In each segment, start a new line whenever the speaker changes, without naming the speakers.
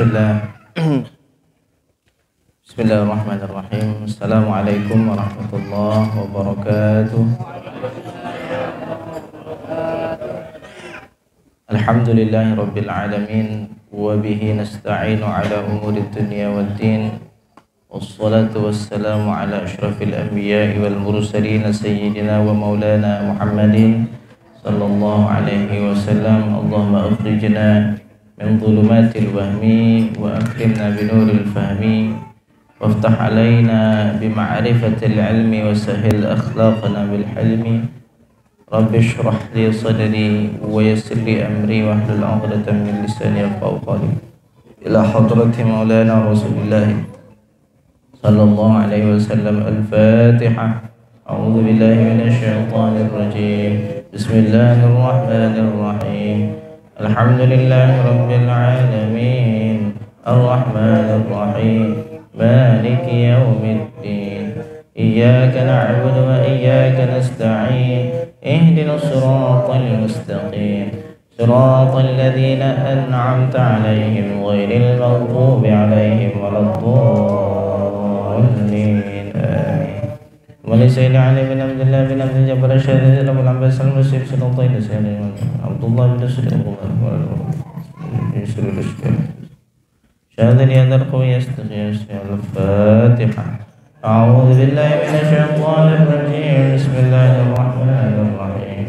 Bismillah. Bismillahirrahmanirrahim. Assalamualaikum warahmatullahi wabarakatuh. Alhamdulillahi rabbil alamin wa bihi nasta'inu ala umuri dunya waddin. Wassalatu wassalamu ala asyrafil anbiya'i wal mursalin sayyidina wa maulana Muhammadin sallallahu alaihi wasallam. Allahumma akhrijna min dhulumatil wahmi wa akrimna binuril fahmi waftah alaina bima'rifatil ilmi wa sahil akhlaqana bil hilmi. Rabbi shrah li sadri wa yassir li amri wa hlul 'uqdatam min lisani yafqahu qawli. Ila hadrati maulana Rasulillah sallallahu alaihi wasallam. Al-Fatihah. A'udzu billahi minasy syaithanir rajim. Bismillahirrahmanirrahim. Alhamdulillahi rabbil alamin. Ar-Rahmanir Rahim. Maliki yaumiddin. Iyyaka na'budu wa iyyaka nasta'in. Ihdinas siratal mustaqim. Siratal ladzina an'amta 'alaihim ghairil maghdubi 'alaihim waladdallin. ولسيد علي بن عبد الله بن عبد الجبار الشهادة أبو العباس المسيب سلطين سيدنا عبد الله بن سليم شهادة يد القوي يستغيث. الفاتحة. أعوذ بالله من الشيطان الرجيم. بسم الله الرحمن الرحيم.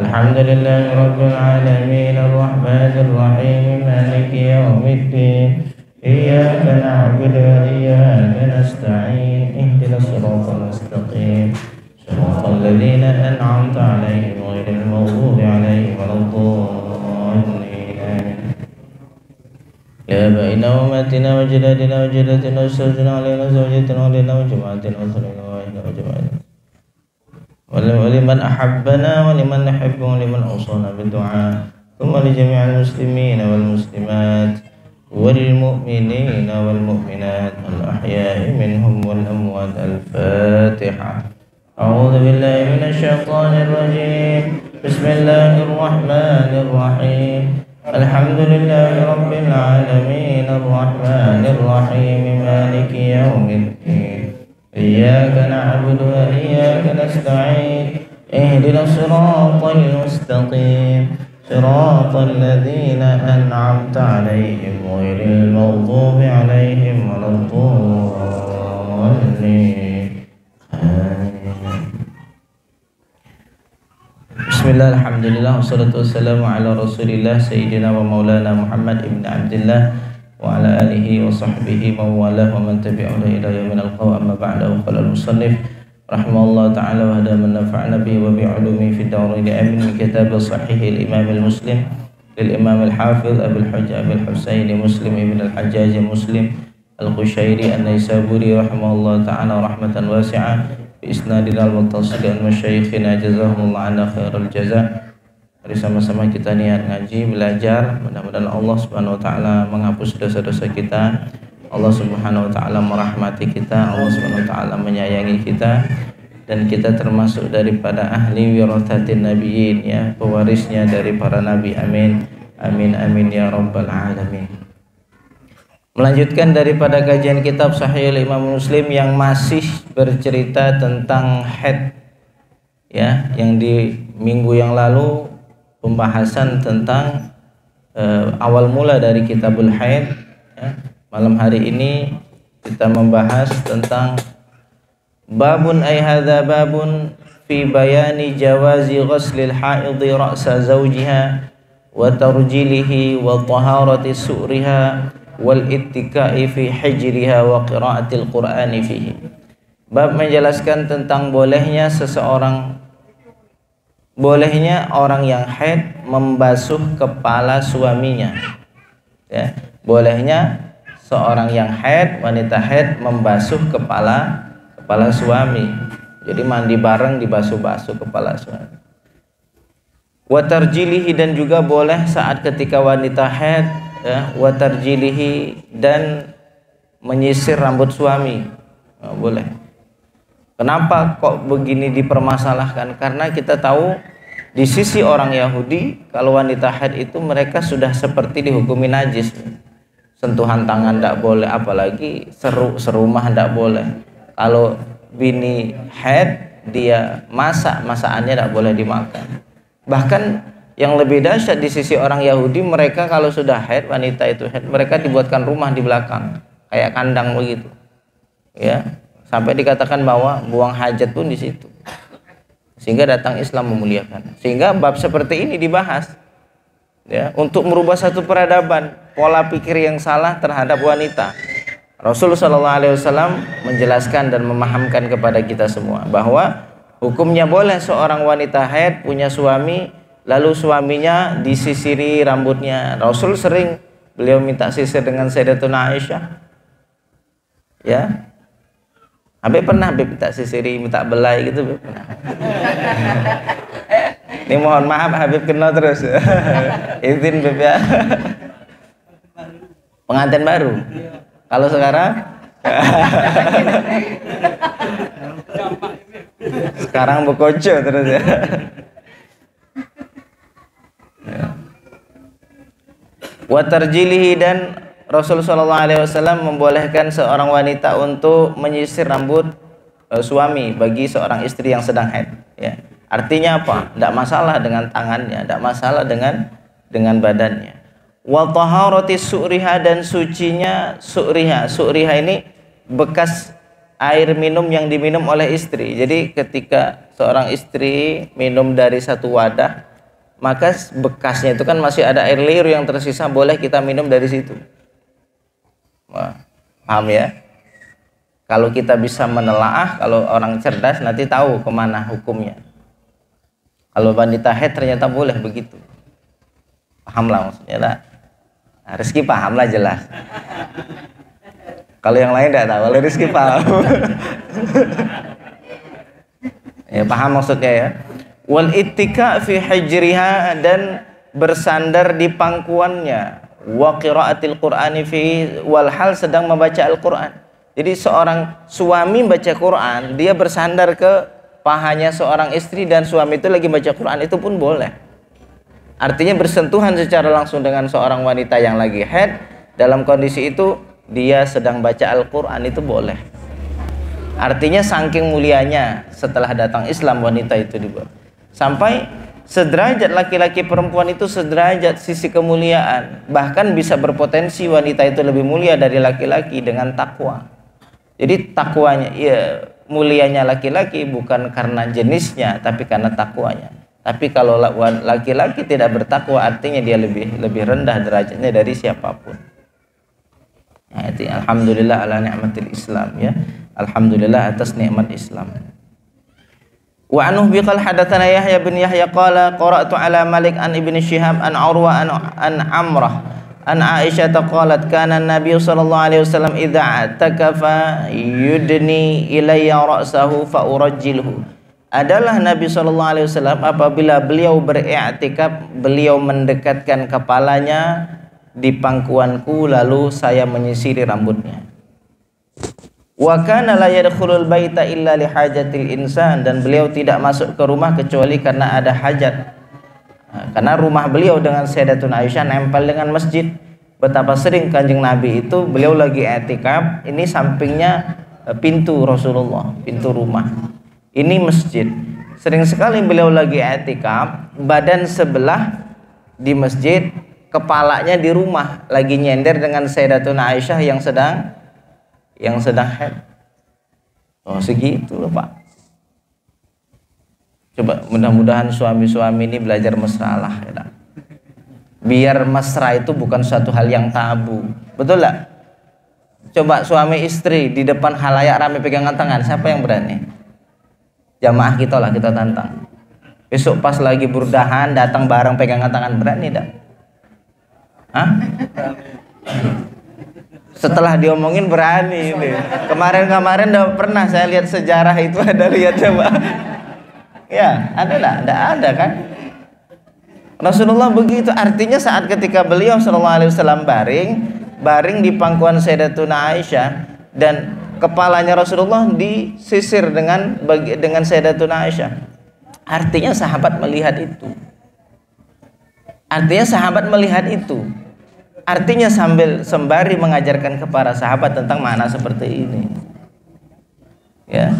الحمد لله رب العالمين الرحمن الرحيم مالك يوم الدين. إياك نعبد وإياك نستعين. اهدنا الصراط المستقيم صراط الذين أنعمت عليهم غير المغضوب عليهم ولا الضالين. يا بين أمتنا وجدادنا وجدتنا وسوجنا علينا زوجتنا علينا وجماعتنا وصلنا وعينا وجماعتنا ولمن أحبنا ولمن نحب ولمن أوصانا بالدعاء ثم لجميع المسلمين والمسلمات والمؤمنين والمؤمنات الأحياء منهم والأموات. الفاتحة. أعوذ بالله من الشيطان الرجيم. بسم الله الرحمن الرحيم. الحمد لله رب العالمين الرحمن الرحيم مالك يوم الدين. إياك نعبد وإياك نستعين. اهدنا الصراط المستقيم صراط الذين أنعمت عليهم غير المغضوب عليهم ولا الضالين. Bismillah, alhamdulillah, wassalatu wassalamu ala rasulillah sayyidina wa maulana Muhammad ibn Abdillah wa ala alihi wa sahbihi wa walah wa man tabi'ahu ila yaumil qiyamah. Amma ba'du. Qala al-musannif rahimahullah ta'ala wa hada man nafa'ana bihi wa bi'ulumi fi dawri amin min kitab sahih al-imam al-muslim lil imam al-hafiz Abil Hujjah Abil Husaini Muslim ibn al-Hajjaj Muslim al-Qushairi an-Naisaburi rahimahullah ta'ala rahmatan wasi'ah bi isnadil al-muttasil an masyayikhina jazahumullah anna khairul jazaa. Mari sama-sama kita niat ngaji, belajar, mudah-mudahan Allah Subhanahu wa taala menghapus dosa-dosa kita. Allah Subhanahu wa ta'ala merahmati kita, Allah Subhanahu wa ta'ala menyayangi kita, dan kita termasuk daripada ahli wirathatin nabiyyin, ya, pewarisnya dari para nabi. Amin amin amin ya rabbal alamin. Melanjutkan daripada kajian kitab Sahih Imam Muslim yang masih bercerita tentang haid, ya, yang di minggu yang lalu pembahasan tentang awal mula dari kitabul haid, ya. Malam hari ini kita membahas tentang babun ay hadza babun fi bayani jawazi ghuslil haidhi ra'sa zawjiha wa tarjilihi wa taharati su'riha wal ittika'i fi hijriha wa qira'atil qur'ani fihi. Bab menjelaskan tentang bolehnya orang yang haid membasuh kepala suaminya, ya. Bolehnya seorang yang haid, wanita haid, membasuh kepala suami. Jadi mandi bareng, dibasuh-basuh kepala suami. Wa tarjilihi, dan juga boleh saat ketika wanita haid, ya, wa tarjilihi, dan menyisir rambut suami. Nah, boleh. Kenapa kok begini dipermasalahkan? Karena kita tahu di sisi orang Yahudi, kalau wanita haid itu mereka sudah seperti dihukumi najis. sentuhan tangan tidak boleh, apalagi serumah tidak boleh. Kalau bini haid, dia masakannya tidak boleh dimakan. Bahkan yang lebih dahsyat di sisi orang Yahudi, mereka kalau sudah haid, wanita itu haid, mereka dibuatkan rumah di belakang kayak kandang begitu, ya, sampai dikatakan bahwa buang hajat pun di situ. Sehingga datang Islam memuliakan. Sehingga bab seperti ini dibahas, ya, untuk merubah satu peradaban, pola pikir yang salah terhadap wanita. Rasulullah SAW menjelaskan dan memahamkan kepada kita semua bahwa hukumnya boleh seorang wanita haid punya suami, lalu suaminya disisiri rambutnya. Rasul sering beliau minta sisir dengan Sayyidatuna Aisyah, ya. Habib pernah minta sisiri, minta belai gitu, Habib pernah. Ini mohon maaf Habib kena terus. Izin Habib ya. Pengantin baru. Kalau sekarang sekarang bekoco terus ya. Wa tarjilihi, dan Rasulullah SAW membolehkan seorang wanita untuk menyisir rambut suami bagi seorang istri yang sedang haid, ya. Artinya apa? Tidak masalah dengan tangannya, tidak masalah dengan badannya. Wa taharati su'riha, dan sucinya su'riha. Su'riha ini bekas air minum yang diminum oleh istri. Jadi ketika seorang istri minum dari satu wadah, maka bekasnya itu kan masih ada air liur yang tersisa, boleh kita minum dari situ. Wah, paham ya? Kalau kita bisa menelaah, kalau orang cerdas nanti tahu kemana hukumnya. Kalau wanita haid ternyata boleh begitu. Paham lah maksudnya lah. Nah, Rizky paham lah jelas. Kalau yang lain tidak tahu, kalau Rizky paham. Ya, paham maksudnya ya. Wal ittika fi hijriha, dan bersandar di pangkuannya. Wa qiraatil qur'ani fi, walhal sedang membaca Al-Qur'an. Jadi seorang suami baca Quran, dia bersandar ke pahanya seorang istri, dan suami itu lagi baca Quran, itu pun boleh. Artinya bersentuhan secara langsung dengan seorang wanita yang lagi haid, dalam kondisi itu dia sedang baca Al-Qur'an, itu boleh. Artinya saking mulianya setelah datang Islam, wanita itu dibuat sampai sederajat laki-laki perempuan itu sederajat sisi kemuliaan, bahkan bisa berpotensi wanita itu lebih mulia dari laki-laki dengan takwa. Jadi takwanya, ya, mulianya laki-laki bukan karena jenisnya, tapi karena takwanya. Tapi kalau laki-laki tidak bertakwa, artinya dia lebih rendah derajatnya dari siapapun. Nah, itu alhamdulillah ala ni'matil Islam, ya. Alhamdulillah atas nikmat Islam. Wa anhu biqal hadatsana Yahya bin Yahya qala qara'tu ala Malik an Ibnu Syihab an Urwa an Amrah an Aisyah qalat kana Nabi sallallahu alaihi wasallam idza atakafa yudni ilayya ra'sahu fa urajjilhu. Adalah Nabi sallallahu alaihi wasallam apabila beliau beriktikaf, beliau mendekatkan kepalanya di pangkuanku, lalu saya menyisiri rambutnya. Wa kana la yadkhulul baita illa li hajatil insan, dan beliau tidak masuk ke rumah kecuali karena ada hajat. Karena rumah beliau dengan Sayyidatuna Aisyah nempel dengan masjid. Betapa sering Kanjeng Nabi itu beliau lagi i'tikaf, ini sampingnya pintu Rasulullah, pintu rumah. Ini masjid. Sering sekali beliau lagi i'tikaf, badan sebelah di masjid, kepalanya di rumah, lagi nyender dengan Sayyidatuna Aisyah yang sedang haid. Oh, segitu loh Pak. Coba mudah-mudahan suami-suami ini belajar mesra lah, ya. Biar mesra itu bukan suatu hal yang tabu. Betul lah? Coba suami istri di depan khalayak rame pegangan tangan, siapa yang berani? Jamaah kita lah, kita tantang. Besok pas lagi burdahan datang bareng pegangan tangan, berani enggak? Hah? Setelah diomongin berani ini. Kemarin udah pernah saya lihat sejarah itu, ada lihat coba. Ya, ada enggak? Enggak ada kan? Rasulullah begitu, artinya saat ketika beliau sallallahu alaihi wasallam baring di pangkuan Sayyidatuna Aisyah, dan kepalanya Rasulullah disisir dengan Sayyidatuna Aisyah. Artinya sahabat melihat itu. Artinya sembari mengajarkan kepada sahabat tentang makna seperti ini. Ya.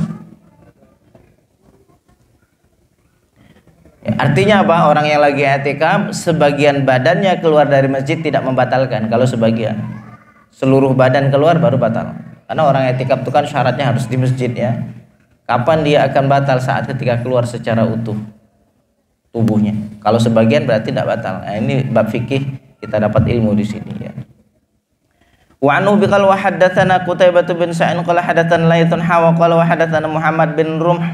Ya, artinya apa? Orang yang lagi i'tikaf sebagian badannya keluar dari masjid tidak membatalkan. Kalau sebagian, seluruh badan keluar baru batal. Karena orang i'tikaf itu kan syaratnya harus di masjid ya. Kapan dia akan batal? Saat ketika keluar secara utuh tubuhnya. Kalau sebagian berarti tidak batal. Nah, ini bab fikih, kita dapat ilmu di sini ya. Wa anhu biqal wa haddatsana Qutaibah bin Sa'id qala hadatsana Laitsun hawa qala wa haddatsana Muhammad bin Rumh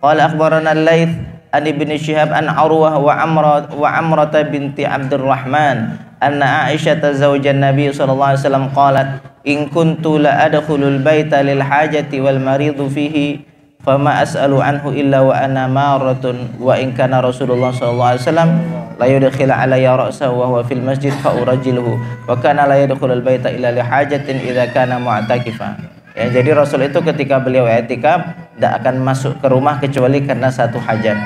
qala akhbarana Laits an Ibnu Syihab an Urwah wa Amrah binti Abdurrahman anna Aisyah zawjan Nabi sallallahu alaihi wasallam qalat in kuntu la adkhulul baita lil hajati wal maridu fihi fama as'alu anhu illa wa ana maratun wa in kana Rasulullah sallallahu alaihi wasallam la yudkhil alayya ra'sahu wa huwa fil masjid fa urajilhu wa kana la yadkhulul baita illa li hajatin idza kana mu'takifan. Ya, jadi Rasul itu ketika beliau i'tikaf tidak akan masuk ke rumah kecuali karena satu hajat.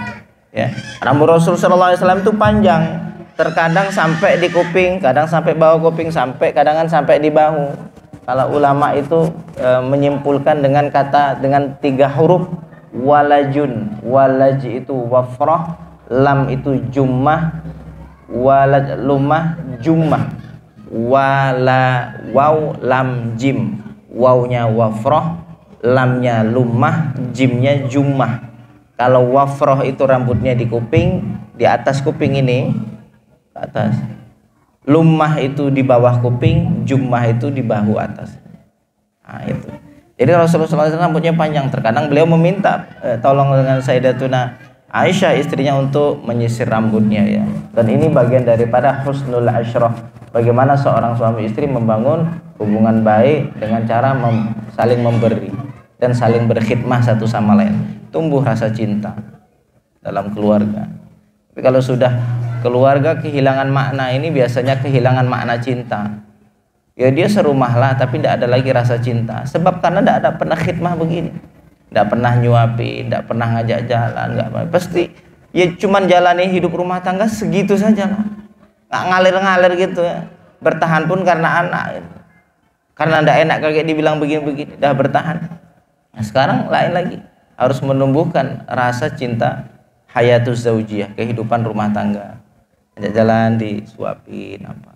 Ya, rambut Rasul sallallahu alaihi wasallam itu panjang, terkadang sampai di kuping, kadang sampai bawah kuping, kadang sampai di bahu. Kalau ulama itu menyimpulkan dengan dengan 3 huruf walajun. Walaj itu wafrah, lam itu jummah, walaj lumah jummah, wala waw lam jim. Wawnya wafrah, lamnya lumah, jimnya jummah. Kalau wafrah itu rambutnya di kuping, di atas kuping ini ke atas. Lumah itu di bawah kuping, jummah itu di bahu atas. Nah, itu. Jadi Rasulullah SAW rambutnya panjang. Terkadang beliau meminta tolong dengan Sayyidatuna Aisyah istrinya untuk menyisir rambutnya ya. Dan ini bagian daripada husnul asyrah. Bagaimana seorang suami istri membangun hubungan baik dengan cara saling memberi dan saling berkhidmah satu sama lain. Tumbuh rasa cinta dalam keluarga. Tapi kalau sudah keluarga kehilangan makna, ini biasanya kehilangan makna cinta. Ya dia serumah lah tapi tidak ada lagi rasa cinta. Sebab karena tidak ada pernah khidmah begini. Tidak pernah nyuapi, tidak pernah ngajak jalan, pasti ya cuman jalani hidup rumah tangga segitu saja lah. Nggak ngalir-ngalir gitu ya. Bertahan pun karena anak. Karena tidak enak kakek dibilang begini-begini, dah bertahan. Nah, sekarang lain lagi. Harus menumbuhkan rasa cinta hayatus zaujiyah, kehidupan rumah tangga. Ajak jalan disuapin apa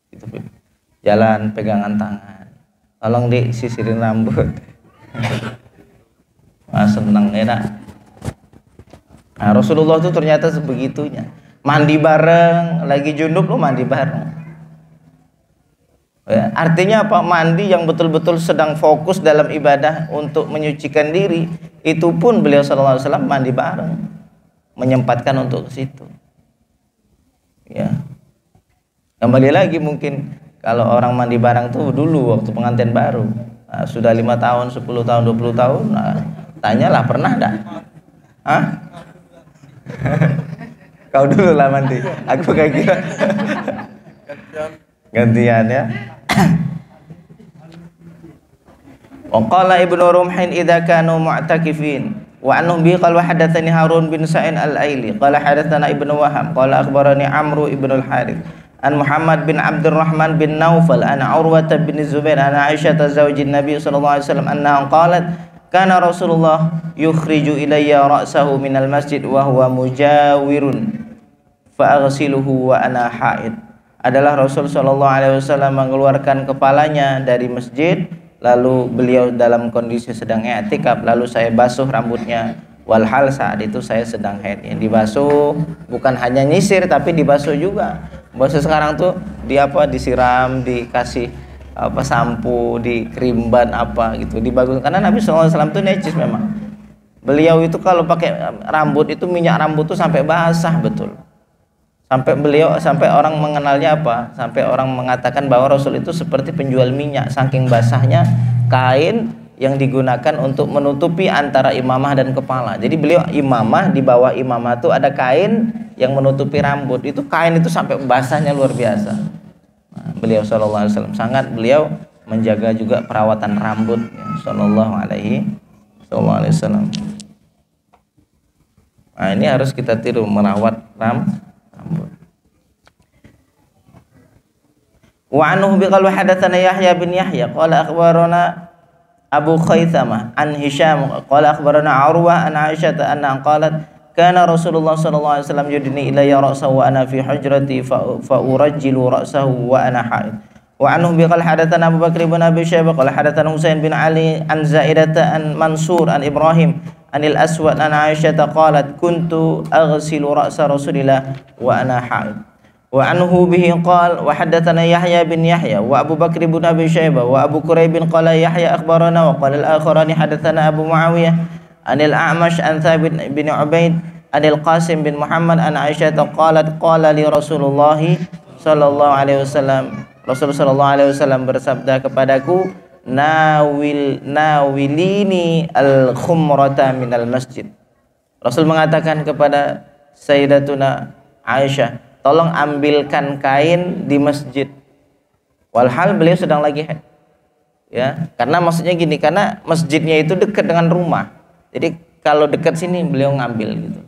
gitu. Jalan pegangan tangan. Tolong disisirin rambut. Wah, senang enak. Nah, Rasulullah itu ternyata sebegitunya. Mandi bareng, lagi junub lo mandi bareng. Ya, artinya apa? Mandi yang betul-betul sedang fokus dalam ibadah untuk menyucikan diri, itu pun beliau sallallahu alaihi wasallam mandi bareng, menyempatkan untuk ke situ. Ya. Kembali lagi mungkin kalau orang mandi bareng tuh dulu waktu pengantin baru. Nah, sudah 5 tahun, 10 tahun, 20 tahun, nah, tanyalah pernah enggak? Hah? Kau dulu lah mandi. Aku kayak gitu. Gantian ya. Waqala Ibnu Rumhin idza kanu mu'takifin wa anhum bi qala hadatsani Harun bin Sa'id al-Aili qala hadatsana Ibnu Wahab qala akhbarani Amru ibnu al-Harith an Muhammad bin Abdurrahman bin Naufal an Urwah bin Zubair an Aisyah zaujin Nabi sallallahu alaihi wasallam annaha qalat kana Rasulullah yukhriju ilayya ra'sahu minal masjid wa huwa mujawirun fa aghsiluhu wa ana haid. Adalah Rasul sallallahu alaihi wasallam mengeluarkan kepalanya dari masjid, lalu beliau dalam kondisi sedang i'tikaf, lalu saya basuh rambutnya, walhal saat itu saya sedang haid. Yang dibasuh bukan hanya nyisir tapi dibasuh juga. Basuh sekarang tuh disiram, dikasih sampo, dikerimban apa gitu, dibagus. Karena Nabi sallallahu alaihi wasallam tuh necis memang. Beliau itu kalau pakai rambut itu minyak rambut tuh sampai basah betul. Sampai orang mengenalnya apa? Sampai orang mengatakan bahwa Rasul itu seperti penjual minyak, saking basahnya kain yang digunakan untuk menutupi antara imamah dan kepala. Jadi beliau imamah, di bawah imamah itu ada kain yang menutupi rambut. Itu kain itu sampai basahnya luar biasa. Nah, beliau sallallahu alaihi wasallam beliau menjaga juga perawatan rambut ya, sallallahu alaihi wasallam. Nah, ini harus kita tiru merawat rambut. Wa anhu biqalu hadatsana Yahya bin Yahya qala akhbarana Abu Khaythamah an Hisham qala akhbarana Urwah an Aisyah anna qalat kana Rasulullah sallallahu alaihi wasallam yudni ilayya ra'sahu wa ana fi hujrati fa urajjilu ra'sahu wa ana haid. Wa anhu biqal hadatsana Abu Bakr bin Abi Syaibah qala hadatsana Husain bin Ali an Zaidata an Mansur an Ibrahim anil Aswad an Aisyah qalat kuntu aghsilu ra'sa Rasulillah wa ana haid. Wa anhu bihi qala wa haddatsana Yahya bin Yahya wa Abu Bakr bin Abi Syaibah wa Abu Quraib qala Yahya akhbarana wa qala al-akharani haddatsana Abu Muawiyah anil A'mash an Thabit bin Ubaid anil Qasim bin Muhammad an Aisyah qalat qala li Rasulullah sallallahu alaihi wasallam Rasul sallallahu alaihi wasallam bersabda kepadaku nawilini al-khumrata minal masjid. Rasul mengatakan kepada Sayyidatuna Aisyah, tolong ambilkan kain di masjid. Walhal beliau sedang lagi haid. Ya, karena maksudnya gini, karena masjidnya itu dekat dengan rumah. Jadi kalau dekat sini beliau ngambil gitu.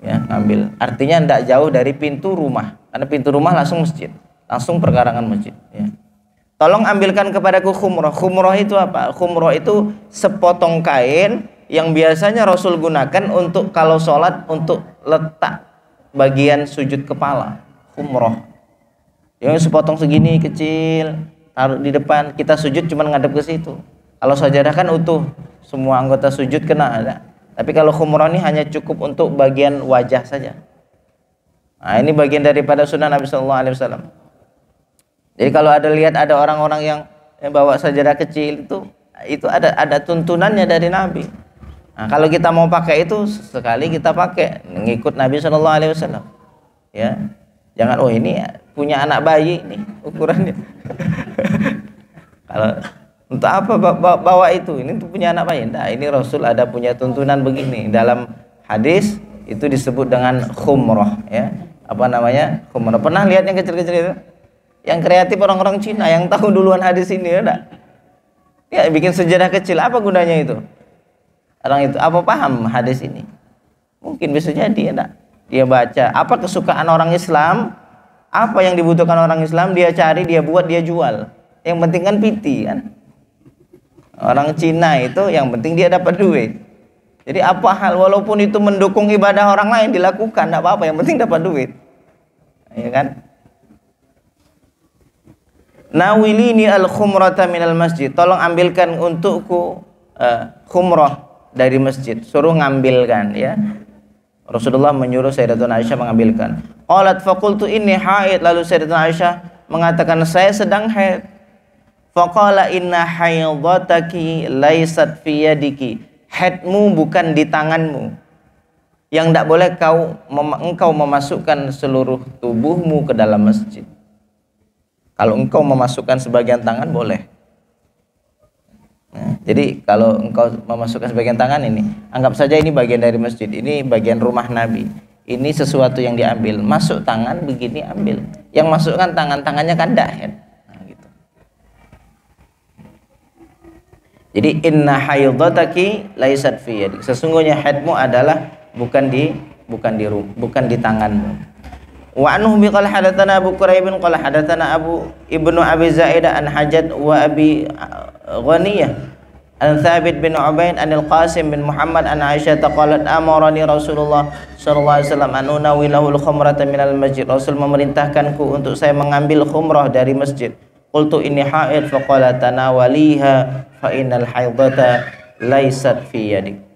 Ya, ngambil. Artinya tidak jauh dari pintu rumah. Karena pintu rumah langsung masjid, langsung perkarangan masjid. Ya. Tolong ambilkan kepadaku khumrah. Khumrah itu apa? Khumrah itu sepotong kain yang biasanya Rasul gunakan untuk kalau sholat untuk letak bagian sujud kepala. Khumrah. Yang sepotong segini kecil, taruh di depan, kita sujud cuma ngadep ke situ. Kalau sajadah kan utuh, semua anggota sujud kena ada. Tapi kalau khumrah ini hanya cukup untuk bagian wajah saja. Nah, ini bagian daripada sunnah Nabi Sallallahu Alaihi Wasallam. Jadi kalau ada orang-orang yang bawa sajadah kecil itu ada tuntunannya dari Nabi. Nah, kalau kita mau pakai itu sekali kita pakai ngikut Nabi Sallallahu Alaihi Wasallam. Ya, jangan ini punya anak bayi nih ukurannya. Kalau untuk apa bawa itu? Ini untuk punya anak bayi. Nah, ini Rasul ada punya tuntunan begini. Dalam hadis itu disebut dengan khumrah, ya. Apa namanya? Khumrah. Pernah lihat yang kecil-kecil itu? Yang kreatif orang-orang Cina yang tahu duluan hadis ini, ya enggak? Ya, bikin sejarah kecil, apa gunanya itu? Orang itu apa paham hadis ini? Mungkin bisa jadi, ya enggak? Dia baca, apa kesukaan orang Islam? Apa yang dibutuhkan orang Islam, dia cari, dia buat, dia jual. Yang penting kan piti kan? Orang Cina itu yang penting dia dapat duit. Jadi apa hal walaupun itu mendukung ibadah orang lain dilakukan, enggak apa-apa, yang penting dapat duit. Ya kan? Nawilini al-khumrata minal masjid. Tolong ambilkan untukku khumrah dari masjid. Suruh ngambilkan, ya. Rasulullah menyuruh Sayyidatuna Aisyah mengambilkan. Qalat faqultu inni haid. Lalu Sayyidatuna Aisyah mengatakan saya sedang haid. Faqala inna haidhataki laysat fi yadiki. Haidmu bukan di tanganmu. Yang tidak boleh engkau memasukkan seluruh tubuhmu ke dalam masjid. Kalau engkau memasukkan sebagian tangan boleh. Nah, jadi kalau engkau memasukkan sebagian tangan ini, anggap saja ini bagian dari masjid, ini bagian rumah Nabi. Ini sesuatu yang diambil, masuk tangan begini ambil. Yang masukkan tangannya kan tidak haid. Nah, gitu. Jadi inna haidhataki laisat fi yadik. Sesungguhnya haidmu adalah bukan di tanganmu. Wa anhu biqal hadatsana Abu Quraib qala hadatsana Abu Ibnu Abi Zaidah an Hajat wa Abi Ghaniyah an Thabit bin Ubaid an Al-Qasim bin Muhammad an Aisyah qalat amarani Rasulullah sallallahu alaihi wasallam an unawilahu al-khumrata minal masjid. Rasul memerintahkanku untuk saya mengambil khumrah dari masjid. Qultu inni haid faqala tanawaliha fa innal haidata laysat fi yadik.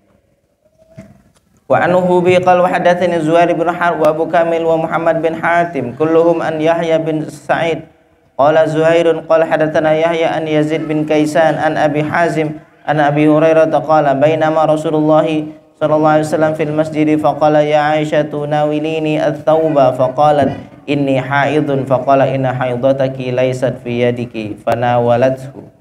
Wa anhu bi qala wa hadatsani Zuhair bin Harb wa Abu Kamil wa Muhammad bin Hatim kulluhum an Yahya bin Sa'id qala Zuhairun qala hadatsana Yahya an Yazid bin Kaisan an Abi Hazim an Abi Hurairah qala bainama Rasulullah sallallahu alaihi wasallam fil masjid faqala ya Aisyah tunawilini at-thawba faqalat inni haidun faqala inna haidhataki laysat fi yadiki fanawalathu.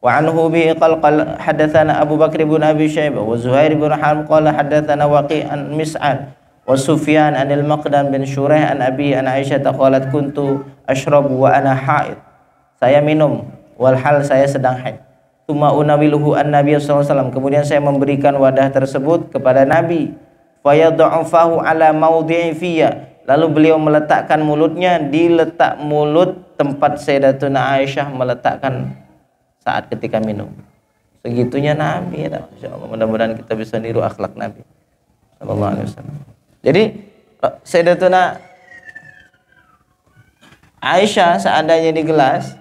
Wa anhu bihi qala hadatsana Abu Bakr bin Abi Syaibah wa Zuhair bin Harb qala hadatsana Waqi' an Mis'al wa Sufyan an al-Maqdam bin Shuraih an Abi an Aisyah qalat kuntu ashrabu wa ana haid. Saya minum walhal saya sedang haid. Tsumma unawiluhu an Nabi sallallahu alaihi wasallam. Kemudian saya memberikan wadah tersebut kepada Nabi. Fa yad'u fahu ala mawdi'i fiyya. Lalu beliau meletakkan mulutnya di letak mulut tempat Sayyidatuna Aisyah meletakkan saat ketika minum. Segitunya Nabi, ya, Masya Allah. Mudah-mudahan kita bisa niru akhlak Nabi Sallallahu Alaihi Wasallam. Jadi Sayyidatuna Aisyah seandainya di gelas,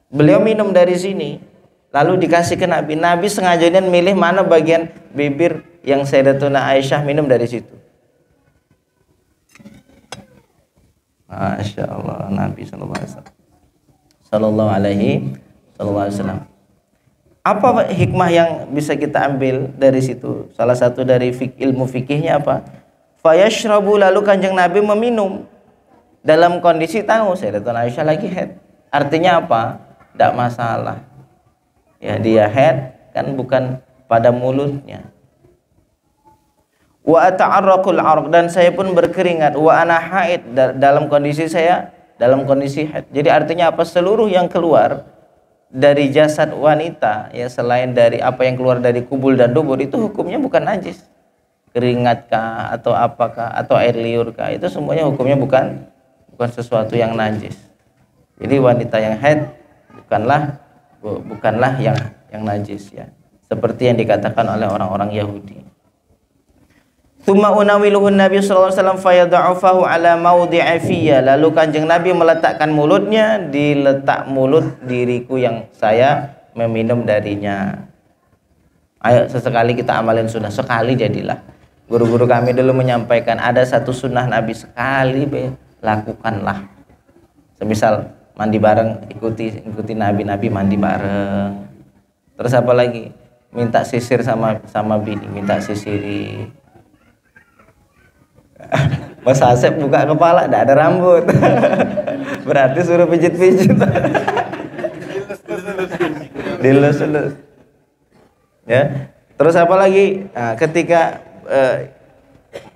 beliau minum dari sini, lalu dikasih ke Nabi. Nabi sengaja milih mana bagian bibir yang Sayyidatuna Aisyah minum dari situ. Masya Allah, Nabi Sallallahu Alaihi Wasallam. Apa hikmah yang bisa kita ambil dari situ? Salah satu dari ilmu fikihnya apa? Fayashrabu, lalu kanjeng Nabi meminum dalam kondisi tahu Sayyidatuna Aisyah lagi haid. Artinya apa? Tidak masalah. Ya, dia haid kan bukan pada mulutnya. Wa ata'arraqul arq, dan saya pun berkeringat. Wa ana haid, dalam kondisi saya dalam kondisi haid. Jadi artinya apa? Seluruh yang keluar dari jasad wanita, ya selain dari apa yang keluar dari kubul dan dubur, itu hukumnya bukan najis. Keringatkah atau apakah atau air liurkah, itu semuanya hukumnya bukan sesuatu yang najis. Jadi wanita yang haid bukanlah yang najis, ya. Seperti yang dikatakan oleh orang-orang Yahudi. Tsumma unawiluhun Nabi sallallahu alaihi wasallam fayad'ufahu ala mawdi'i fiyya, lalu kanjeng Nabi meletakkan mulutnya di letak mulut diriku yang saya meminum darinya. Ayo sesekali kita amalin sunnah, sekali jadilah. Guru-guru kami dulu menyampaikan ada satu sunnah Nabi, sekali lakukanlah. Semisal mandi bareng, ikuti Nabi mandi bareng. Terus apa lagi? Minta sisir sama bini, minta sisiri. Mas Asep buka kepala, tidak ada rambut. Berarti suruh pijit-pijit. Dilus-lus. Ya. Terus apa lagi? Nah, ketika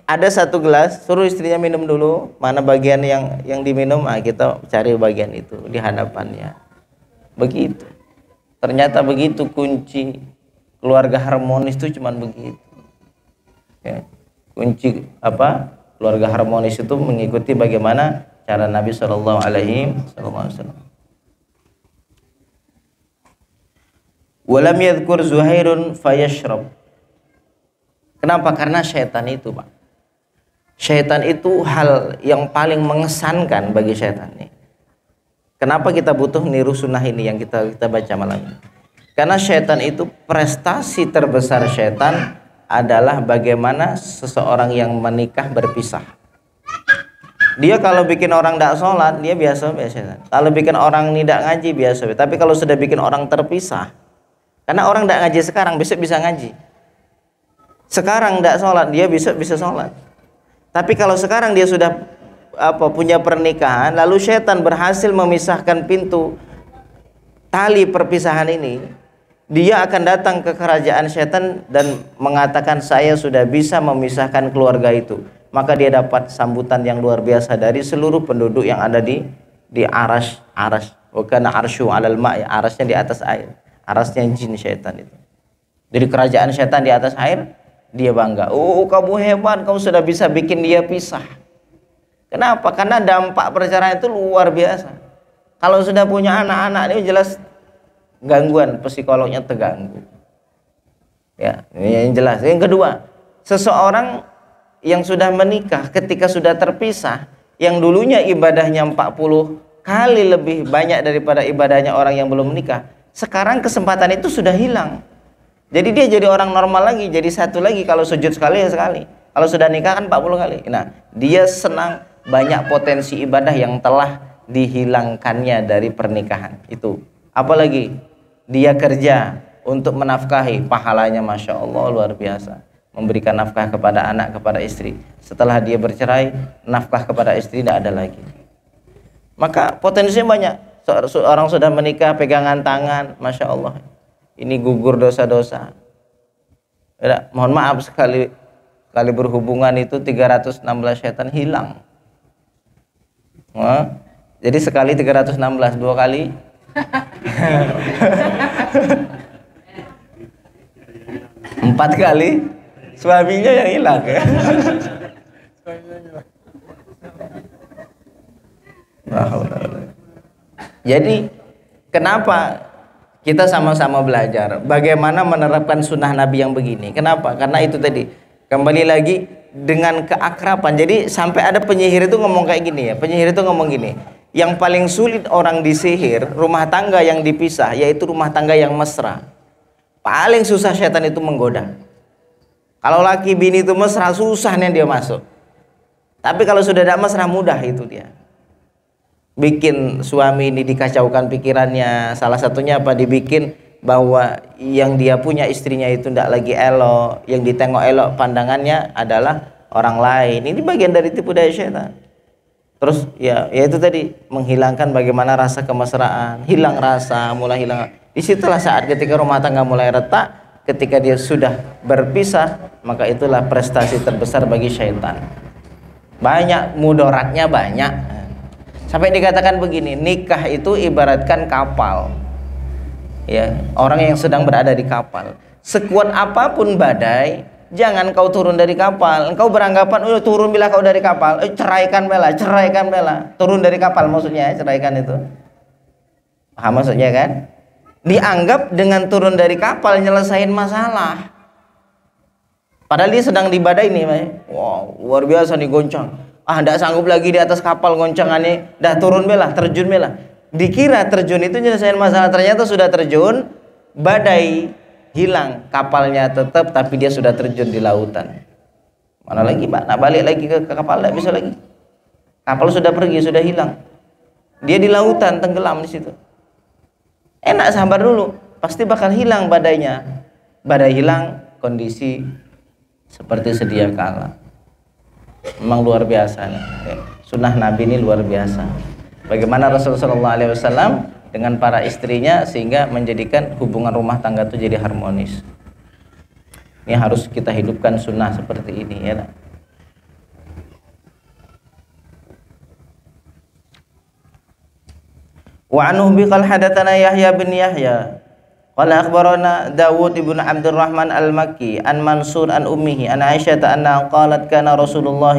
ada satu gelas, suruh istrinya minum dulu. Mana bagian yang diminum? Nah, kita cari bagian itu di hadapannya. Begitu. Ternyata begitu kunci keluarga harmonis itu cuman begitu. Ya. Kunci apa? Keluarga harmonis itu mengikuti bagaimana cara Nabi Shallallahu Alaihi Wasallam. Walam yadhkur Zuhairun fayashrab. Kenapa? Karena syaitan itu, Pak. Syaitan itu hal yang paling mengesankan bagi syaitan nih. Kenapa kita butuh niru sunnah ini yang kita baca malam ini? Karena syaitan itu, prestasi terbesar syaitan adalah bagaimana seseorang yang menikah berpisah. Dia kalau bikin orang tidak sholat, dia biasa. Kalau bikin orang tidak ngaji, biasa. Tapi kalau sudah bikin orang terpisah, karena orang tidak ngaji sekarang, besok bisa ngaji. Sekarang tidak sholat, dia besok bisa sholat. Tapi kalau sekarang dia sudah punya pernikahan, lalu syaitan berhasil memisahkan pintu tali perpisahan ini, dia akan datang ke kerajaan syaitan dan mengatakan, saya sudah bisa memisahkan keluarga itu. Maka dia dapat sambutan yang luar biasa dari seluruh penduduk yang ada di arash. Wakana arsyu alal ma', arasnya di atas air. Arasnya jin syaitan itu. Jadi kerajaan syaitan di atas air, dia bangga. Oh, kamu hebat, kamu sudah bisa bikin dia pisah. Kenapa? Karena dampak perceraian itu luar biasa. Kalau sudah punya anak-anak ini jelas gangguan psikolognya terganggu. Ya, ini yang jelas. Yang kedua, seseorang yang sudah menikah ketika sudah terpisah, yang dulunya ibadahnya 40 kali lebih banyak daripada ibadahnya orang yang belum menikah, sekarang kesempatan itu sudah hilang. Jadi dia jadi orang normal lagi, jadi satu lagi, kalau sujud sekali ya sekali. Kalau sudah nikah kan 40 kali. Nah, dia senang banyak potensi ibadah yang telah dihilangkannya dari pernikahan itu. Apalagi dia kerja untuk menafkahi, pahalanya Masya Allah luar biasa. Memberikan nafkah kepada anak, kepada istri. Setelah dia bercerai, nafkah kepada istri tidak ada lagi. Maka potensinya banyak. Seorang sudah menikah, pegangan tangan, Masya Allah, ini gugur dosa-dosa. Ya, mohon maaf, sekali berhubungan itu 316 syaitan hilang. Jadi sekali 316, 2 kali 4 kali suaminya yang hilang, ya. Jadi kenapa kita sama-sama belajar bagaimana menerapkan sunnah Nabi yang begini? Kenapa? Karena itu tadi, kembali lagi dengan keakraban. Jadi sampai ada penyihir itu ngomong kayak gini ya. Penyihir itu ngomong gini, yang paling sulit orang disihir rumah tangga yang dipisah, yaitu rumah tangga yang mesra. Paling susah setan itu menggoda. Kalau laki bini itu mesra, susahnya dia masuk. Tapi kalau sudah tidak mesra, mudah itu dia. Bikin suami ini dikacaukan pikirannya. Salah satunya apa? Dibikin bahwa yang dia punya istrinya itu tidak lagi elok, yang ditengok elok pandangannya adalah orang lain. Ini bagian dari tipu daya syaitan. Terus ya itu tadi, menghilangkan bagaimana rasa kemesraan, hilang rasa, mulai hilang. Disitulah saat ketika rumah tangga mulai retak, ketika dia sudah berpisah, maka itulah prestasi terbesar bagi syaitan. Banyak mudaratnya, banyak. Sampai dikatakan begini, nikah itu ibaratkan kapal. Ya, orang yang sedang berada di kapal. Sekuat apapun badai, jangan kau turun dari kapal. Engkau beranggapan, turun bila kau dari kapal, ceraikan bela, ceraikan bela. Turun dari kapal maksudnya, ceraikan itu. Paham maksudnya kan? Dianggap dengan turun dari kapal nyelesain masalah. Padahal dia sedang di badai nih, wow, luar biasa nih goncang. Tidak sanggup lagi di atas kapal goncangannya, dah turun bela, terjun bela. Dikira terjun itu nyelesain masalah, ternyata sudah terjun, badai hilang, kapalnya tetap, tapi dia sudah terjun di lautan. Mana lagi, Pak? Nak balik lagi ke kapal, tidak bisa lagi. Kapal sudah pergi, sudah hilang. Dia di lautan, tenggelam di situ. Enak, sabar dulu, pasti bakal hilang badainya. Badai hilang, kondisi seperti sedia kala. Memang luar biasa nih. Sunnah Nabi ini luar biasa. Bagaimana Rasulullah SAW dengan para istrinya sehingga menjadikan hubungan rumah tangga itu jadi harmonis. Ini harus kita hidupkan sunnah seperti ini ya. Wa anhu biqal hadatsana Yahya bin Yahya qala akhbarana Dawud ibn Abdurrahman al-Makki an Mansur an ummihi an Aisyah anna qalat kana Rasulullah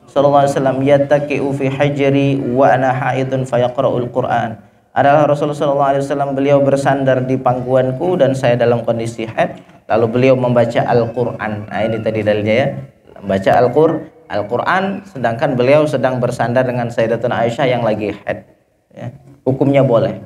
sallallahu alaihi wasallam yattaqi'u fi hajri wa ana haidun fayaqra'ul Qur'an. Adalah Rasulullah sallallahu alaihi wasallam, beliau bersandar di pangkuanku dan saya dalam kondisi haid, lalu beliau membaca Al-Qur'an. Nah, ini tadi dalilnya ya. Membaca Al-Qur'an sedangkan beliau sedang bersandar dengan Sayyidatuna Aisyah yang lagi haid. Ya. Hukumnya boleh.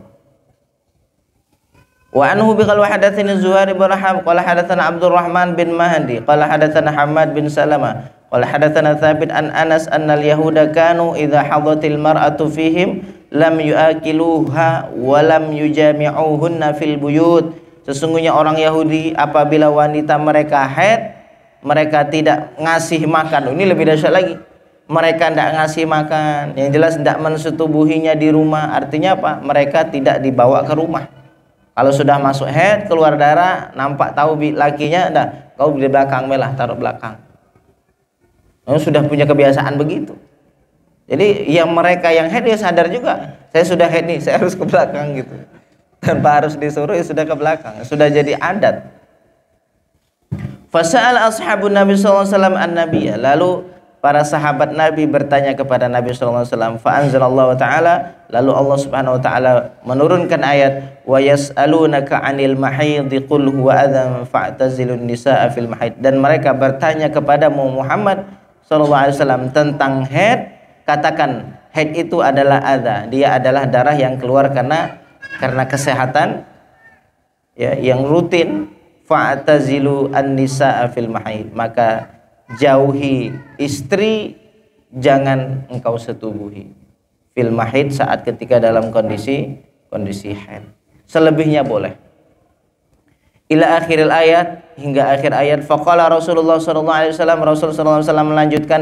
Wa anhu bi qala hadatsani Zuhair bin Rahab qala hadatsana Abdurrahman bin Mahdi qala hadatsana Hamad bin Salama qala hadatsana Thabit an Anas annal yahuda kanu idza hadatil mar'atu fihim lam yuakiluha wa lam yujami'uhunna fil buyut. Sesungguhnya orang Yahudi apabila wanita mereka haid, mereka tidak ngasih makan. Ini lebih dahsyat lagi. Mereka tidak ngasih makan, yang jelas tidak mensetubuhinya di rumah. Artinya apa? Mereka tidak dibawa ke rumah. Kalau sudah masuk haid, keluar darah, nampak tahu lakinya, dah kau di belakang melah, taruh belakang. Sudah punya kebiasaan begitu. Jadi yang mereka yang haid dia sadar juga, saya sudah haid nih, saya harus ke belakang gitu. Tanpa harus disuruh, ya sudah ke belakang, sudah jadi adat. Fasa'al ashabun Nabi sallallahu alaihi wasallam an-nabiyya. Lalu para sahabat Nabi bertanya kepada Nabi sallallahu alaihi wasallam, fa anzalallahu ta'ala, lalu Allah Subhanahu wa taala menurunkan ayat, wa yas'alunaka 'anil mahid qul huwa adzan fa'tazilun nisaa fil mahid. Dan mereka bertanya kepadamu Muhammad sallallahu alaihi wasallam tentang haid, katakan haid itu adalah adza, dia adalah darah yang keluar karena kesehatan ya, yang rutin. Fa'tazilu an-nisaa fil mahid, maka jauhi istri, jangan engkau setubuhi fil mahid, saat ketika dalam kondisi haid. Selebihnya boleh. Ila akhiril ayat, hingga akhir ayat. Faqala Rasulullah sallallahu alaihi wasallam, Rasul sallallahu alaihi wasallam melanjutkan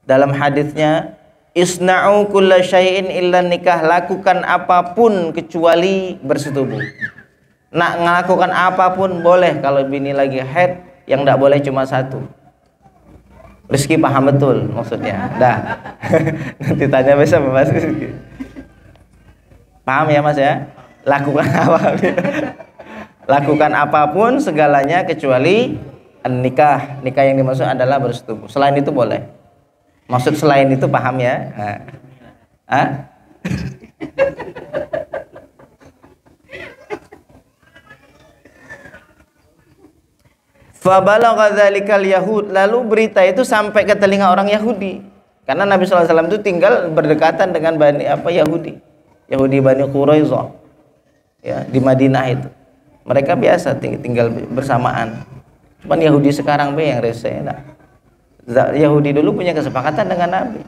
dalam hadisnya, isna'u kulla syai'in illa nikah, lakukan apapun kecuali bersetubuh. Nak melakukan apapun boleh, kalau bini lagi haid yang tidak boleh cuma satu. Rizky paham betul maksudnya. Dah. Nanti tanya besok Mas Rizky. Paham ya Mas ya? Lakukan apa? Lakukan apapun segalanya kecuali nikah. Nikah yang dimaksud adalah bersetubuh. Selain itu boleh. Maksud selain itu paham ya? Nah. Ah? Fabalagha dzalikal yahud, lalu berita itu sampai ke telinga orang Yahudi. Karena Nabi SAW itu tinggal berdekatan dengan Yahudi Bani Quraisyah, ya, di Madinah itu. Mereka biasa tinggal bersamaan. Cuman Yahudi sekarang yang rese. Nah, Yahudi dulu punya kesepakatan dengan Nabi.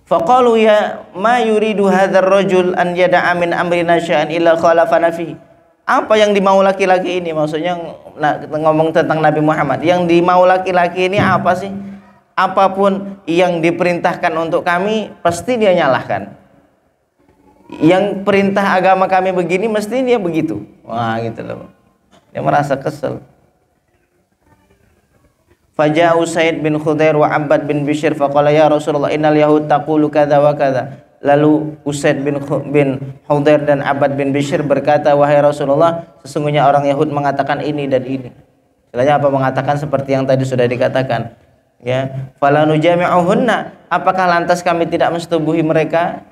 Faqalu ya ma yuridu hadzal rajul an yada'a min amrina sya'an illa khalafana fihi. Apa yang dimau laki-laki ini? Maksudnya ngomong tentang Nabi Muhammad. Yang dimau laki-laki ini apa sih? Apapun yang diperintahkan untuk kami pasti dia nyalahkan. Yang perintah agama kami begini mesti dia begitu. Wah, gitu loh. Dia merasa kesel. Faja'u Said bin Khudair wa Abbad bin Bishr faqala ya Rasulullah innal yahud taqulu kadza wa kadza. Lalu Usaid bin Khudair dan Abbad bin Bishr berkata, wahai Rasulullah, sesungguhnya orang Yahud mengatakan ini dan ini. Istilahnya apa? Mengatakan seperti yang tadi sudah dikatakan. Ya, fala nujami'uhunna, apakah lantas kami tidak mensetubuhi mereka?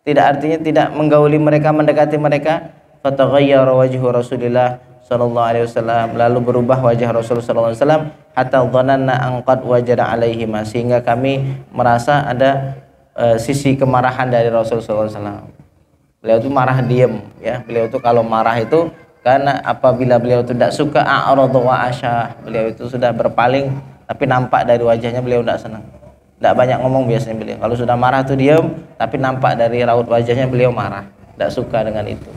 Tidak, artinya tidak menggauli mereka, mendekati mereka. Fataghayyara wajhu Rasulillah sallallahu alaihi wasallam, lalu berubah wajah Rasul sallallahu alaihi wasallam hatta dhananna an qad wajada alaihim, sehingga kami merasa ada sisi kemarahan dari Rasul sallallahu alaihi wasallam. Beliau itu marah diam, ya. Beliau itu kalau marah itu karena apabila beliau itu tidak suka a'radu wa asyah, beliau itu sudah berpaling, tapi nampak dari wajahnya beliau tidak senang. Tidak banyak ngomong biasanya beliau. Kalau sudah marah itu diam, tapi nampak dari raut wajahnya beliau marah, tidak suka dengan itu.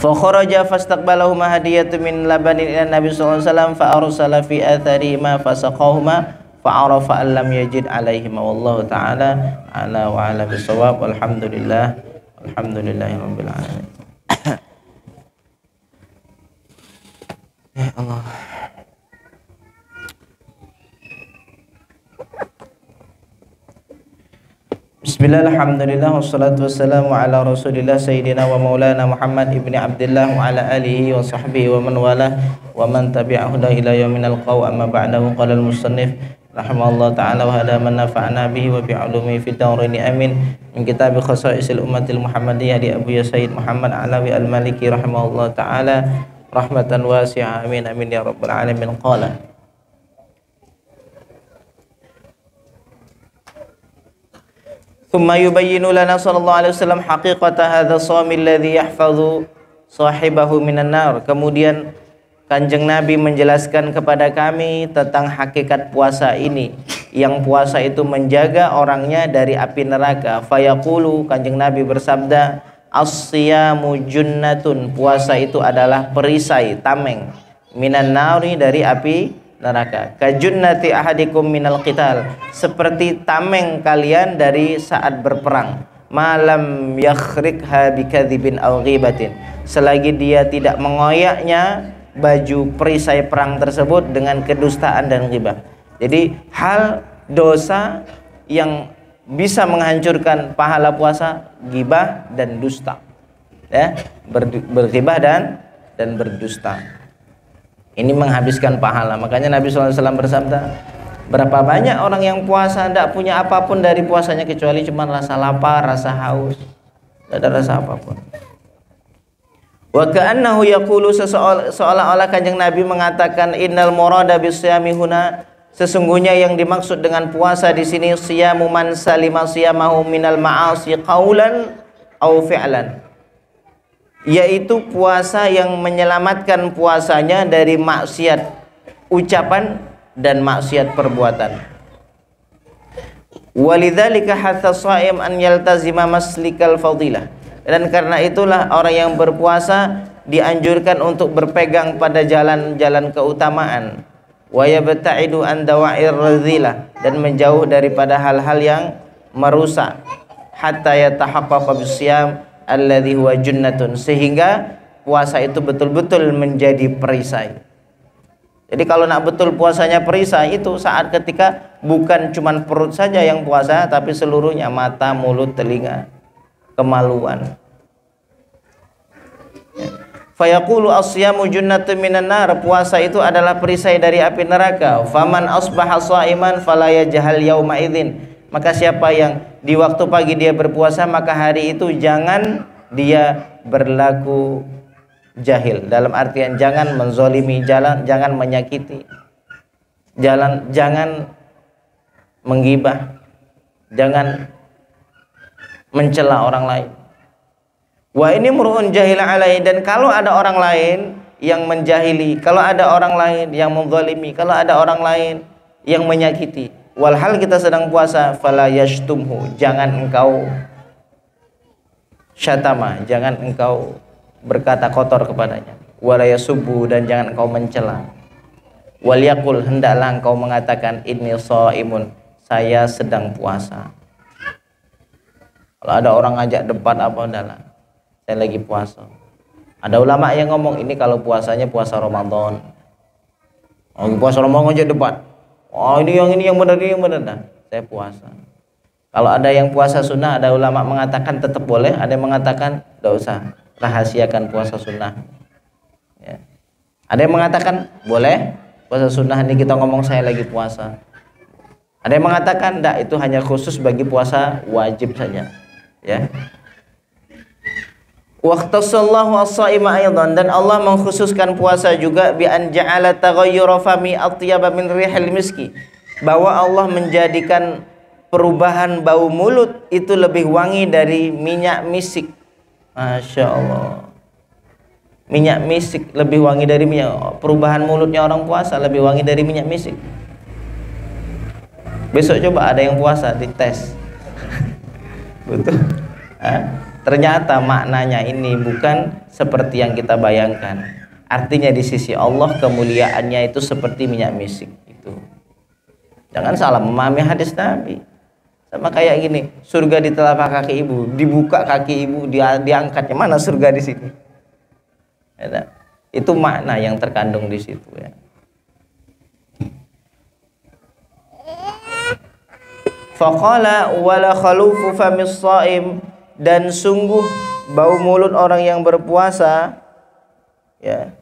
Fa kharaja fastaqbalahuma hadiyatun min labanin ila Nabi sallallahu alaihi wasallam fa arsala fi athari ma fasaqahuma fa arafa an lam yajid alaihima wallahu ta'ala ala wa ala bisawab walhamdulillah rabbil alamin. Ya Allah. Bismillah, alhamdulillah, wassalatu wassalamu ala rasulillah sayyidina wa maulana Muhammad ibni Abdillah wa ala alihi wa sahbihi wa man walah wa man tabi'ahu ila yauminal qaw, amma ba'dahu. Qala al-musannif rahimahullah ta'ala wa hada man nafa'na bihi wa bi'ulumi fid daraini amin, min kitab khasa'isil ummatil muhammadiyah di Abu Sayyid Muhammad Alawi al-Maliki rahimahullah ta'ala rahmatan wasi'ah, amin amin ya rabbal alamin. Qala thumma yubayyinu lana sallallahu alaihi wasallam haqiqata hadha shami alladhi yahfazu sahibahu minan nar. Kemudian Kanjeng Nabi menjelaskan kepada kami tentang hakikat puasa ini, yang puasa itu menjaga orangnya dari api neraka. Fayaqulu, Kanjeng Nabi bersabda, as-siyamu junnatun, puasa itu adalah perisai, tameng, minan nari, dari api neraka. Kajunnati ahadikum minal qital, seperti tameng kalian dari saat berperang. Malam yakhrikha bikadzibin aw ghibatin, selagi dia tidak mengoyaknya baju perisai perang tersebut dengan kedustaan dan ghibah. Jadi hal dosa yang bisa menghancurkan pahala puasa, ghibah dan dusta, ya, berghibah dan berdusta. Ini menghabiskan pahala. Makanya Nabi SAW bersabda, berapa banyak orang yang puasa tidak punya apapun dari puasanya kecuali cuma rasa lapar, rasa haus, tidak ada rasa apapun. Wa ka'annahu yaqulu, seolah-olah Kanjeng Nabi mengatakan, innal murada bisyami huna, sesungguhnya yang dimaksud dengan puasa di sini siyamu man salima siyamahu minal ma'asi qaulan au fi'lan, yaitu puasa yang menyelamatkan puasanya dari maksiat ucapan dan maksiat perbuatan. Walidzalika hatha shaim an yaltazima maslikal fadilah, dan karena itulah orang yang berpuasa dianjurkan untuk berpegang pada jalan-jalan keutamaan. Wa yabta'idu an dawa'ir radhilah, dan menjauh daripada hal-hal yang merusak. Hatta yatahaqqaqa bisyam alladhi huwa junnatun, sehingga puasa itu betul-betul menjadi perisai. Jadi kalau nak betul puasanya perisai itu saat ketika bukan cuman perut saja yang puasa, tapi seluruhnya, mata, mulut, telinga, kemaluan. Fayaqulu as-siyamu junnatun minan nar, puasa itu adalah perisai dari api neraka. Faman asbaha shaiman fala yajhal yauma idzin, Maka siapa yang di waktu pagi dia berpuasa, maka hari itu jangan dia berlaku jahil. Dalam artian jangan menzolimi, jangan menyakiti, jangan menggibah, jangan mencela orang lain. Wa ini mur'un jahil alai, dan kalau ada orang lain yang menjahili, kalau ada orang lain yang menzalimi, kalau ada orang lain yang menyakiti, walhal kita sedang puasa, fala yashtumhu, jangan engkau syatama, jangan engkau berkata kotor kepadanya, wala yasubbu, dan jangan engkau mencela, wal yaqul, hendaklah engkau mengatakan inni shaimun, saya sedang puasa. Kalau ada orang ngajak debat apa, udahlah, saya lagi puasa. Ada ulama yang ngomong ini kalau puasanya puasa Ramadan. Oh, puasa Ramadan ngajak debat. Oh, ini yang benar, ini yang benar. Nah, saya puasa. Kalau ada yang puasa sunnah, ada ulama mengatakan tetap boleh, ada yang mengatakan tidak usah, rahasiakan puasa sunnah. Ya. Ada yang mengatakan boleh puasa sunnah, ini kita ngomong saya lagi puasa. Ada yang mengatakan tidak, itu hanya khusus bagi puasa wajib saja. Ya. Waqtasallahu as-shaima aidan, dan Allah mengkhususkan puasa juga bi an ja'ala taghayyura fami atyaba min rihil miski, bahwa Allah menjadikan perubahan bau mulut itu lebih wangi dari minyak misik. Masya Allah, minyak misik lebih wangi dari minyak. Perubahan mulutnya orang puasa lebih wangi dari minyak misik. Besok coba ada yang puasa dites. Betul. Ternyata maknanya ini bukan seperti yang kita bayangkan. Artinya di sisi Allah kemuliaannya itu seperti minyak misik itu. Jangan salah memahami hadis Nabi. Sama kayak gini, surga di telapak kaki ibu, dibuka kaki ibu, diangkatnya, mana surga di sini? Ya, itu makna yang terkandung di situ ya. Faqala wala khalufu famis shaim, dan sungguh bau mulut orang yang berpuasa, ya,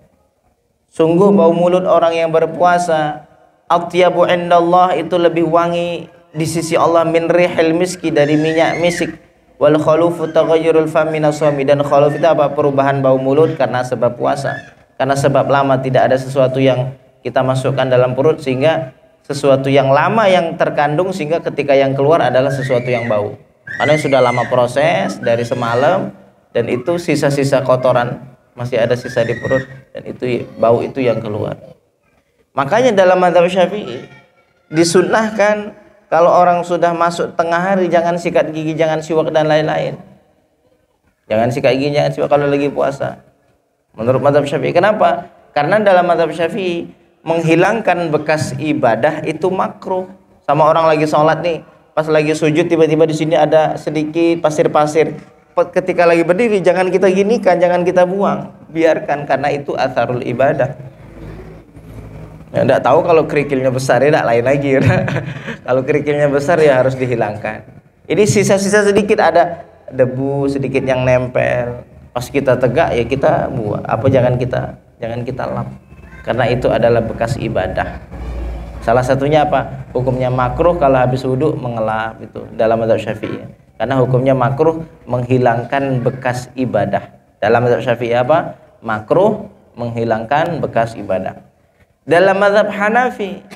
sungguh bau mulut orang yang berpuasa, atyabu indallah, itu lebih wangi di sisi Allah min rihil miski, dari minyak misik. Wal khalufu taghayyurul fami nasami, dan khaluf itu apa? Perubahan bau mulut karena sebab puasa, karena sebab lama tidak ada sesuatu yang kita masukkan dalam perut, sehingga sesuatu yang lama yang terkandung, sehingga ketika yang keluar adalah sesuatu yang bau. Karena sudah lama proses dari semalam, dan itu sisa-sisa kotoran masih ada sisa di perut, dan itu bau itu yang keluar. Makanya dalam mazhab Syafi'i disunnahkan kalau orang sudah masuk tengah hari jangan sikat gigi, jangan siwak dan lain-lain. Jangan sikat gigi, jangan siwak kalau lagi puasa. Menurut mazhab Syafi'i. Kenapa? Karena dalam mazhab Syafi'i menghilangkan bekas ibadah itu makruh. Sama orang lagi sholat nih, pas lagi sujud tiba-tiba di sini ada sedikit pasir-pasir. Ketika lagi berdiri jangan kita ginikan, jangan kita buang, biarkan, karena itu atharul ibadah. Ya, enggak tahu kalau kerikilnya besar ya enggak lain lagi. Kalau kerikilnya besar ya harus dihilangkan. Ini sisa-sisa sedikit, ada debu sedikit yang nempel. Pas kita tegak ya kita buang. Apa jangan kita lap. Karena itu adalah bekas ibadah. Salah satunya apa? Hukumnya makruh kalau habis wudhu mengelap, itu dalam mazhab Syafi'i. Karena hukumnya makruh menghilangkan bekas ibadah. Dalam mazhab Syafi'i apa? Makruh menghilangkan bekas ibadah. Dalam mazhab Hanafi,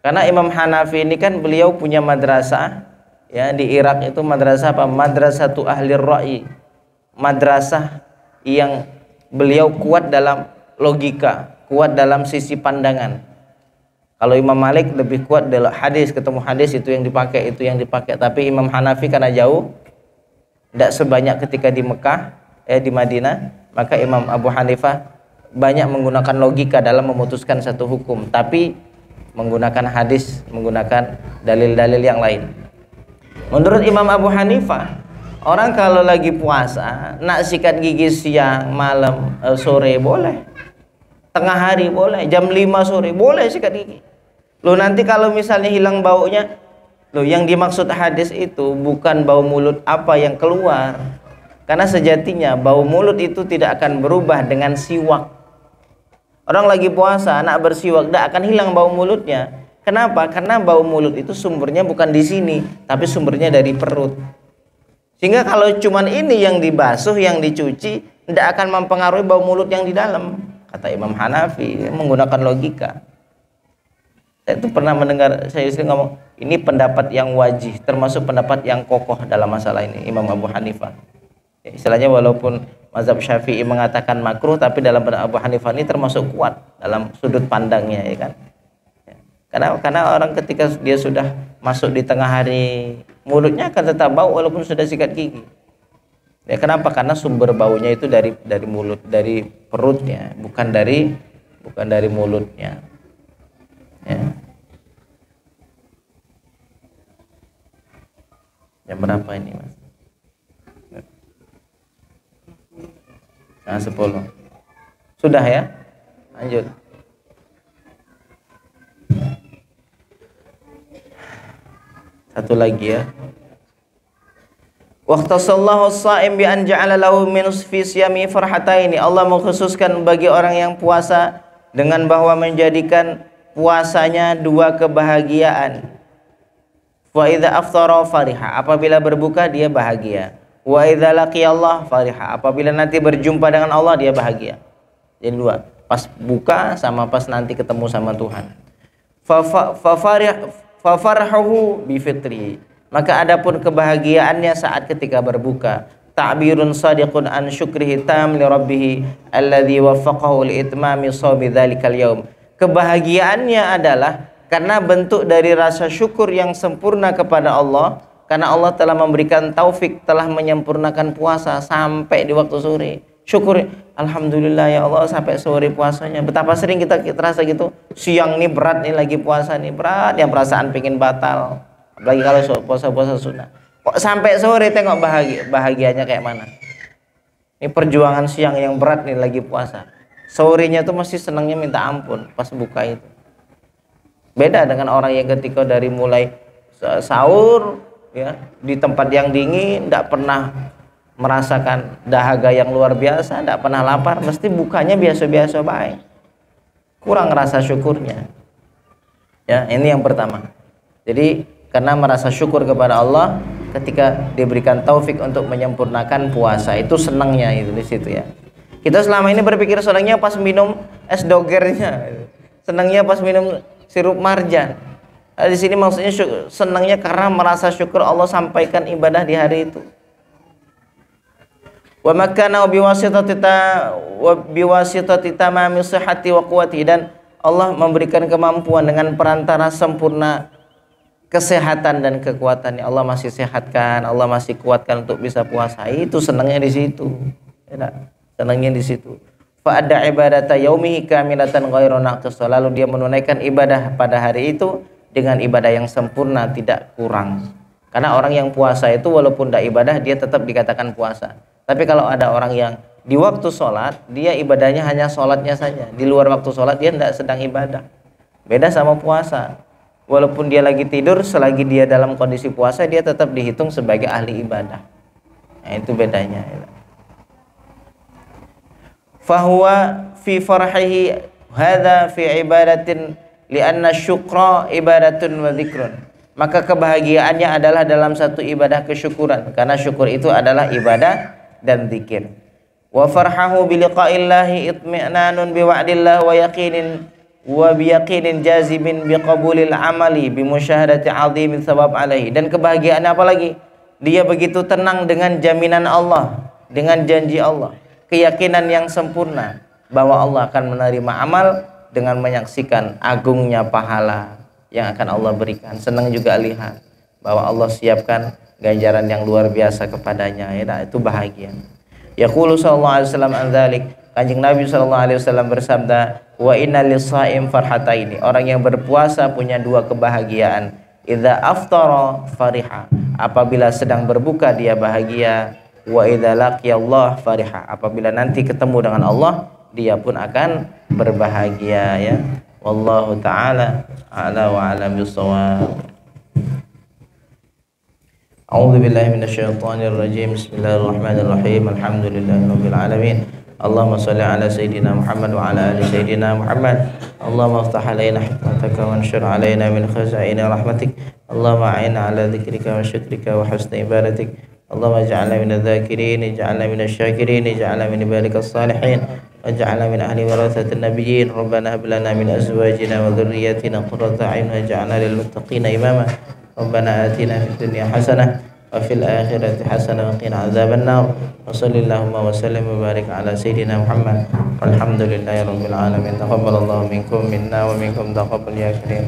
karena Imam Hanafi ini kan beliau punya madrasah ya di Irak, itu madrasah apa? Madrasatu ahli ra'i. Madrasah yang beliau kuat dalam logika, kuat dalam sisi pandangan. Kalau Imam Malik lebih kuat dalam hadis, ketemu hadis itu yang dipakai. Tapi Imam Hanafi karena jauh, tidak sebanyak ketika di Mekah, di Madinah, maka Imam Abu Hanifah banyak menggunakan logika dalam memutuskan satu hukum, tapi menggunakan hadis, menggunakan dalil-dalil yang lain. Menurut Imam Abu Hanifah, orang kalau lagi puasa nak sikat gigi siang, malam, sore boleh, tengah hari boleh, jam 5 sore boleh sikat gigi. Loh, nanti kalau misalnya hilang baunya, loh, yang dimaksud hadis itu bukan bau mulut apa yang keluar, karena sejatinya bau mulut itu tidak akan berubah dengan siwak. Orang lagi puasa nak bersiwak tidak akan hilang bau mulutnya, Kenapa? Karena bau mulut itu sumbernya bukan di sini, tapi sumbernya dari perut. Sehingga kalau cuman ini yang dibasuh, yang dicuci, tidak akan mempengaruhi bau mulut yang di dalam. Kata Imam Hanafi, menggunakan logika. Saya itu pernah mendengar, saya sering ngomong, ini pendapat yang wajih, termasuk pendapat yang kokoh dalam masalah ini, Imam Abu Hanifah. Istilahnya walaupun mazhab Syafi'i mengatakan makruh, tapi dalam pendapat Abu Hanifah ini termasuk kuat dalam sudut pandangnya, ya kan? Karena orang ketika dia sudah masuk di tengah hari, mulutnya akan tetap bau walaupun sudah sikat gigi. Ya, kenapa? Karena sumber baunya itu dari mulut, dari perutnya, bukan dari mulutnya. Ya. Jam berapa ini, Mas? Nah, 10. Sudah ya? Lanjut. Satu lagi ya. Waqtasallahu as-sha'im bi an ja'ala lahu min fi siyami farhataini. Allah mengkhususkan bagi orang yang puasa dengan bahwa menjadikan puasanya dua kebahagiaan. Wa idza aftara fariha, apabila berbuka dia bahagia. Wa idza laqiyallah fariha, apabila nanti berjumpa dengan Allah dia bahagia. Jadi dua, pas buka sama pas nanti ketemu sama Tuhan. Fafarhuhu bi fitri, maka adapun kebahagiaannya saat ketika berbuka. Ta'birun sadiqun an syukrihi tam li rabbih alladzi waffaqahu li itmami shaumi dzalikal yaum. Kebahagiaannya adalah karena bentuk dari rasa syukur yang sempurna kepada Allah, karena Allah telah memberikan taufik, telah menyempurnakan puasa sampai di waktu sore. Syukur, alhamdulillah ya Allah sampai sore puasanya. Betapa sering kita terasa gitu, siang nih berat nih lagi puasa nih berat, yang perasaan pingin batal. Apalagi kalau puasa-puasa sunnah. Kok sampai sore tengok bahagianya kayak mana? Ini perjuangan siang yang berat nih lagi puasa. Sorenya tuh masih senangnya minta ampun pas buka itu. Beda dengan orang yang ketika dari mulai sahur ya di tempat yang dingin, tidak pernah merasakan dahaga yang luar biasa, tidak pernah lapar, mesti bukanya biasa-biasa baik, kurang rasa syukurnya. Ya, ini yang pertama. Jadi karena merasa syukur kepada Allah ketika diberikan taufik untuk menyempurnakan puasa, itu senangnya itu di situ ya. Kita selama ini berpikir senangnya pas minum es dogernya, senangnya pas minum sirup marjan. Di sini maksudnya senangnya karena merasa syukur Allah sampaikan ibadah di hari itu. Wa makana biwasitati tamami sihhati wa quwwati, dan Allah memberikan kemampuan dengan perantara sempurna kesehatan dan kekuatannya. Allah masih sehatkan, Allah masih kuatkan untuk bisa puasa. Itu senangnya di situ. Ya, senangnya di situ. Fa adda ibadata yaumihi kamilatan ghairu naqis, lalu dia menunaikan ibadah pada hari itu dengan ibadah yang sempurna, tidak kurang. Karena orang yang puasa itu walaupun tidak ibadah dia tetap dikatakan puasa. Tapi kalau ada orang yang di waktu sholat, dia ibadahnya hanya sholatnya saja. Di luar waktu sholat dia tidak sedang ibadah. Beda sama puasa. Walaupun dia lagi tidur, selagi dia dalam kondisi puasa, dia tetap dihitung sebagai ahli ibadah. Nah, itu bedanya. Fahuwa fi farhihi hadza fi ibadatin li'anna syukra ibadatun wa dzikrun. Maka kebahagiaannya adalah dalam satu ibadah kesyukuran, karena syukur itu adalah ibadah dan zikir. Wa farhahu bi liqa'illahi itmi'nanun bi wa'dillah wa yaqinin wa bi yaqinin jazibin bi qabulil amali bi musyahadati 'azimi thawab alaihi. Dan kebahagiaannya apa lagi? Dia begitu tenang dengan jaminan Allah, dengan janji Allah, keyakinan yang sempurna bahwa Allah akan menerima amal dengan menyaksikan agungnya pahala yang akan Allah berikan. Senang juga lihat bahwa Allah siapkan ganjaran yang luar biasa kepadanya. Ya, itu bahagia. Yaqulu sallallahu alaihi wasallam an dzalik, Kanjeng Nabi sallallahu alaihi wasallam bersabda, wa inna lis-shaim farhataini, orang yang berpuasa punya dua kebahagiaan. Idza aftara fariha, apabila sedang berbuka dia bahagia. Wa idza laqiyallah fariha, apabila nanti ketemu dengan Allah dia pun akan berbahagia ya. Wallahu taala a'la wa a'lam bis-shawab. A'udzu billahi minasyaitonir rajim. Bismillahirrahmanirrahim. Alhamdulillahirabbil alamin. Allahumma shalli ala sayidina Muhammad wa ala ali sayidina Muhammad. Allahumma iftah alaina رحمتك وانشر علينا من خزائن رحمتك. اللهم أعنا على ذكرك وشكرك وحسن عبادتك. اللهم اجعلنا من الذاكرين، اجعلنا من الشاكرين، اجعلنا من عبادك الصالحين، واجعلنا من أهل ورثة النبيين. ربنا هب لنا من أزواجنا وذرياتنا قرة أعين واجعلنا للمتقين إماما. ربنا آتنا في الدنيا حسنة وفي الآخرة حسنة وقنا عذاب النار. وصل اللهم وسلم وبارك على سيدنا محمد والحمد لله رب العالمين. تقبل الله منكم منا ومنكم تقبل يا كريم.